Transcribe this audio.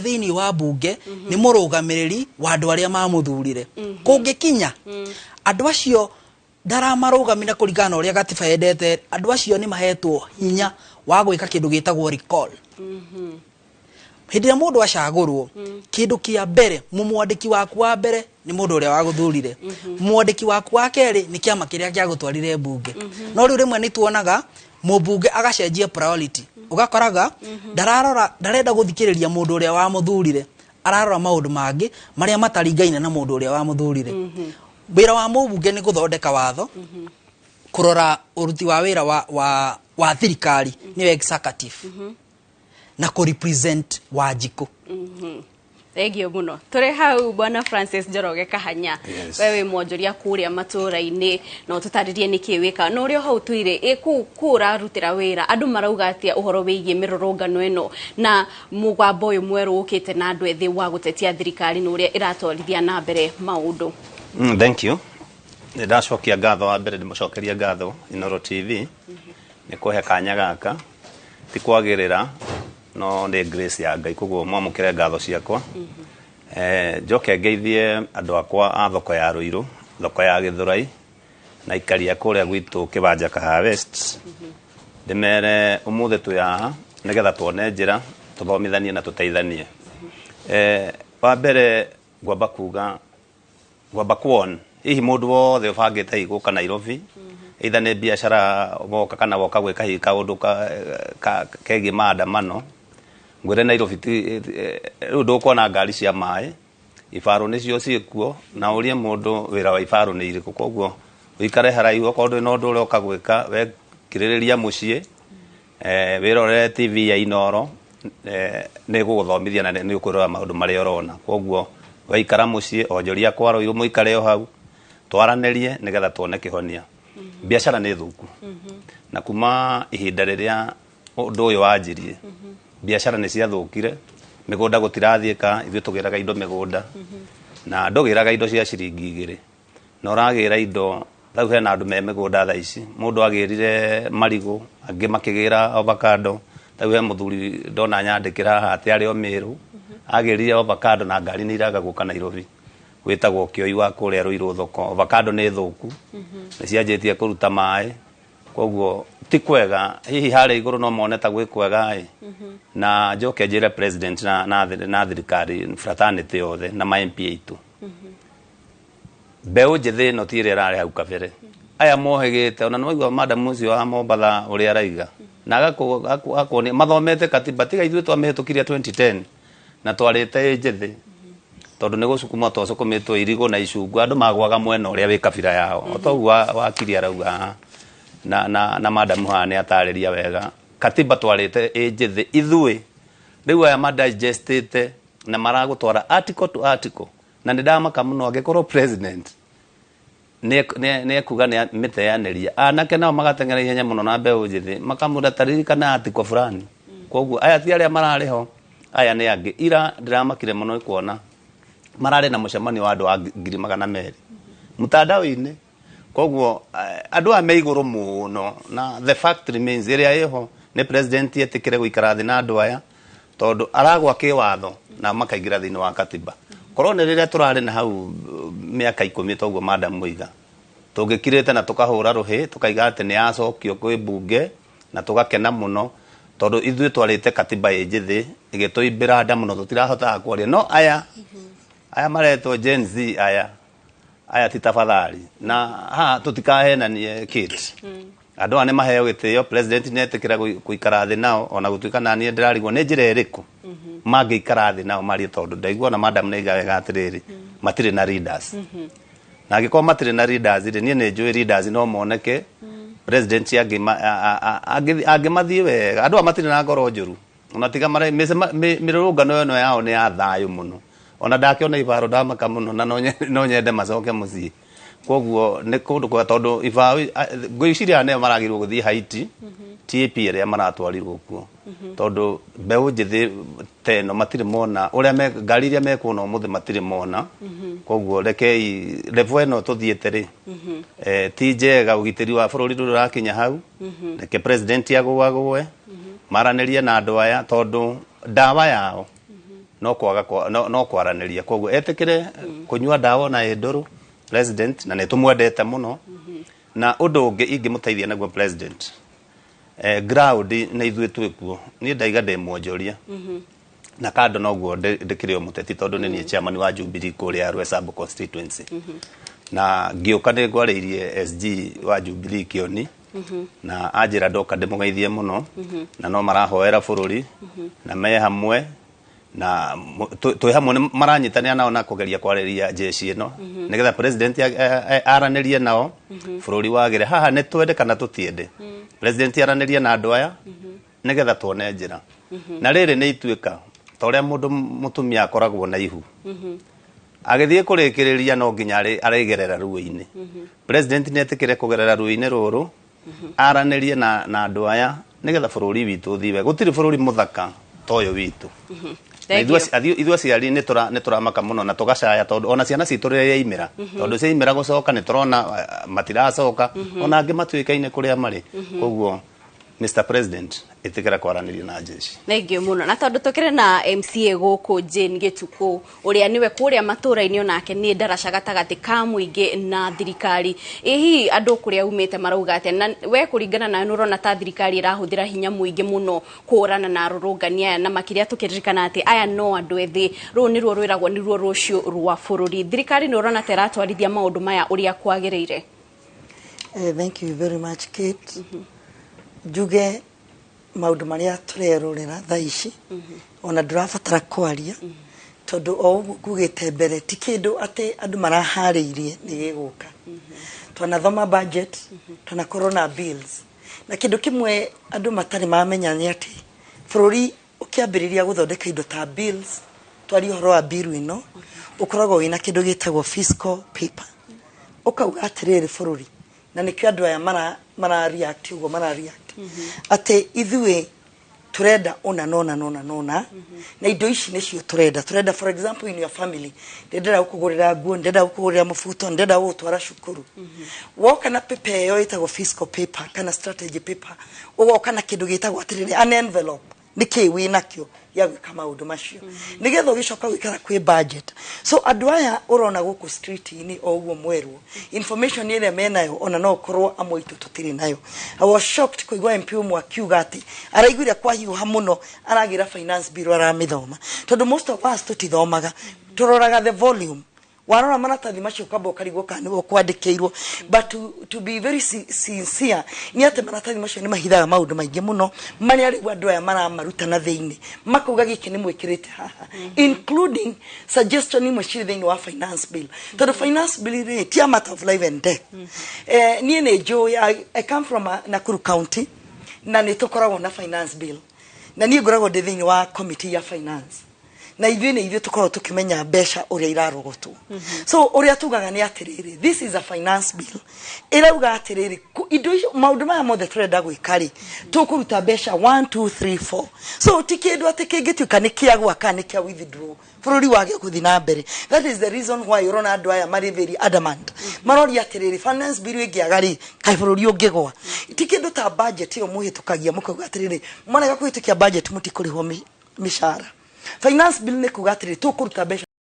thini wa bunge ni murugamiriri wa andu aria mamuthurire kungikinya andu acio ndaramarugamira kuringana uria gatiba yendete andu acio ni mahetwo hinya wa gwika kindu gitagwo recall hindi ya mundu acagurwo kindu kia mbere mumwandiki waku wa mbere ni mundu uria waguthurire mwandiki waku wa keri ni kiama kiria kia gutwarire bunge no riu rimwe ni tuonaga mubunge agacenjia priority ugakoraga ndarenda guthikiriria mundu uria wamuthurire ararora maundu mangi maria mataringaine na mundu uria wamuthurire wira wa mubunge ni guthondeka watho kurora uruti wa wira wa thirikari ni executive na ko represent Wanjiku Egio muno tore hau bwana Francis Njoroge Kahanya wewe mwonjoria kuria matura-ini no tutaririe niki wika no rio hau tuire kura rutira wira andu marauga atia uhoro wigie mirurungano eno na mugwambo uyu mweru ukite na andu ethi wa gutetia thirikari no ria iratwarithia na mbere maundu thank you ndacokia ngatho wa mbere ndimucokeria ngatho Inooro TV ni kuhe kanya gaka ti kwagirira no ni grace ya Ngai kuguo mwamukire ngatho ciakwa njoke ngeithie andu akwa a thoko ya Ruiru thoko ya Githurai na ikaria kuria gwitu Kibanja Kaha West ndimere umuthe tuya nigetha tuone njira tuthomithanie na tuteithanie wa mbere ngwamba kuga ngwamba kuona hihi mundu wothe ubangite iguka Nairobi either ni biashara woka kana woka gwika hihi kaundu kegi maandamano ngwire Nairobi riu ndukuona ngari cia mai ifaru nicio ciikuo na urie mundu wira wa ifaru ni iriku koguo uikare haraihu okorwo no ndu uroka gwika we kiririria mucie wirorere TV ya Inooro ni guguthomithia na ni ukurora maundu maria urona koguo waikara mucie onjoria kwa Ruiru muikare o hau twaranerie nigetha tuone kihonia biashara ni thuku na kuma ihinda riria undu uyu wanjirie biashara ni cia thukire migunda gutirathieka ithu tugiraga indo migunda na ndugiraga indo cia ciringi 2 na uragira indo rau hena andu me migunda tha ici mundu agirire marigu angi makigira avocado rau he muthuri ndona nyandikira ati ari o Miru agirire avocado na ngari ni iraga guka Nairobi witagwo kioi wa kuria Ruiru thoko avocado ni thuku ni cianjitie kuruta mai koguo ti kwega hihi hare iguru no moneta gwikwega na njoke njire president na thirikari fraternity yothe na ma MP itu beu njithi no tire rari hau kabere aya mohegete ona no igwa madam ucio wa Mombatha uri araiga na akoni mathomete katiba tiga ithu twamehitukiria 2010 na twarite njithi tondu ni gucukuma twacukumitwo irigo na icungu andu magwaga mwena uria wi kabira yao otogu wakiri arauga na madam hane atariria wega katiba twarite njithi ithui riu aya madigestite na maragutwara article to article na ndamaka muno agikorwo president ne kuga ne miteaneria anake nao magatengera ihenya muno na mbeu njithi makamura taririkana article fulani koguo aya ti aria marariho aya ne angi ira ndiramakire muno kuona marare na mucemani wa andu a 200,000 mutandao-ini koguo andu a meiguru muno na the fact remains area yeho ni president yetikire guikara thi na andu aya tondu aragwa kiwatho na makaigira thini wa katiba korwo ni riria turari na hau miaka 10 toguo madam muiga tungikirite na tukahura ruhi tukaiga ati ni acokio kwi bunge na tugakena muno tondu ithui twarite katiba injithi igituimbira nda muno tutirahota kwaria no aya maretwo Gen Z aya titafadhali na ha tutikahenanie kids andu ane maheo gitio president netikira guikara thi nao ona gutuika nani ndirarigwo ni njira iriku mangiikara thi nao mari tondu ndaigua na madam neiga wega atiriri matire na leaders na agiko matire na leaders ni njui leaders no moneke president agimathie wega andu amatire na ngoro njuru ona tiga mare mirurungano no yao ni ya thayu muno ona ndakiona ibaro ndamaka muno na no nyende macoke mucii koguo ni kundu kwa tondu ibao ngwiciria ne maragirwo guthii Haiti TAP ria maratwarirwo kuo tondu mbeu njithi teno matire mona uria ngari ria mekuona umuthe matire mona koguo rekei level eno tuthiete ri tijega ugitiri wa bururi rurakinya hau reke president agwe maraneria na andu aya tondu ndawa yao no kwaga no kwaraniria koguo etikire kunyua dawa na endoru president na netumwendete muno na undu ungi ingimuteithia naguo president ground na ithuĩ twĩkuo niĩ ndaiga ndĩ mwonjoria na kando noguo ndikĩrĩ muteti tondu nĩ niĩ chairman wa Jubilee kũrĩa Rwesabo constituency na ngĩũka nĩ ngwarĩirie SG wa Jubilee Kioni na anjĩra ndoka ndĩmũgeithie mũno na no marahoera bũrũri na me hamwe na twĩ hamwe maranyitania nao na kũgeria kwarĩria jeshi ĩno nĩgetha president aranĩrie nao bũrũri wagĩre haha nĩ twende kana tũtiende president aranĩrie na andũ aya nĩgetha tuone njĩra na rĩrĩ nĩ ituĩka ta ũrĩa mũndũ mũtumia akoragwo na ihu agĩthiĩ kũrĩkĩrĩria no nginya arĩgerera ruo-inĩ president nĩ etĩkĩre kũgerera ruo-inĩ rũrũ aranĩrie na andũ aya nĩgetha bũrũri witũ thiwe gũtirĩ bũrũri mũthaka ta ũyũ witũ ithuĩ aciari nĩ tũramaka mũno na tũgacaya tondũ ona ciana citũ rĩrĩa yaimĩra tondũ ciaimĩra gũcoka nĩ tũrona matiracoka ona angĩ matuĩkaine kũrĩa marĩ koguo Mr President itikira kwaranĩria na jeshi thengio muno na tondu tukire na MCA guku Jane Gituku uria niwe kuria matũra-inĩ onake ni ndaraca gatagati ka muingi na thirikari ihi andu kuria umite marauga ati na we kuringana na nurona ta thirikari irahuthira hinya muingi muno kurana na rurungania na makiria tukiririkana ati aya no andu ethi ru ni ruo rwiragwo ni ruo rucio rwa bururi thirikari nurona ta iratwarithia maundu maya uria kwagiriire thank you very much Kate Juge maundu maria turerorera thaa ici ona ndurabatara kwaria tondu o gugite mbere ti kindu ati andu marahariirie ni giguka twanathoma budget twanakorwo na bills na kindu kimwe andu matari mamenya ni ati bururi ukiambiriria guthondeka indo ta bills twari horo wa bill ino ukoragwo wina kindu gitagwo fiscal paper ukauga atiriri bururi na nikio andu aya mara react ugo mara react ate ithuĩ turenda ona na indo ici nicio turenda for example in your family ndenda gukugurira nguo ndenda gukugurira mufuto ndenda gutwara cukuru woka na paper yo itagwo fiscal paper kana strategy paper ugoka na kindu gitagwo atiriri an envelope niki wina kio ya gwika maundu macio nigetha ugicoka gwikara kwi budget so andu aya urona guku street ini o uguo mweru information ile menayo ona no korwo amwe itu tutiri nayo I was shocked kuigwa MP umwe akiuga ati araiguire kwa hiuha muno aragira finance bill aramithoma tondu most of us tutithomaga turoraga the volume warora maratathi macio kamba ukarigwo kana niwe kwandikirwo but to be very sincere ni ate maratathi macio ni mahithaga maundu maingi muno mari ari andu aya maramaruta na theini makuga giki ni mwikirite haha including suggestion imwe ciri theini wa finance bill tondu finance bill ni ti a matter of life and death ni ne joy I come from Nakuru County na ni tukoragwo na finance bill na ni ngoragwo ndi theini wa committee ya finance na ithuĩ tukorwo tukimenya mbeca uria irarogotwo so uria tugaga ni atiriri this is a finance bill irauga atiriri indo maundu maya mothe turenda gwikari tukuruta mbeca 1 2 3 4 so tikindu atikingituka ni kia gwaka ni kia withdraw bururi wage kuthi na mbere that is the reason why urona andu aya mari very adamant marori atiriri finance bill ingiagari kai bururi ungigwa tikindu ta budget yo muhitukagia mukuga atiriri mwana gakuhitukia budget mutikurihwo mishara finance bill ne kugatire to kuruta mbeca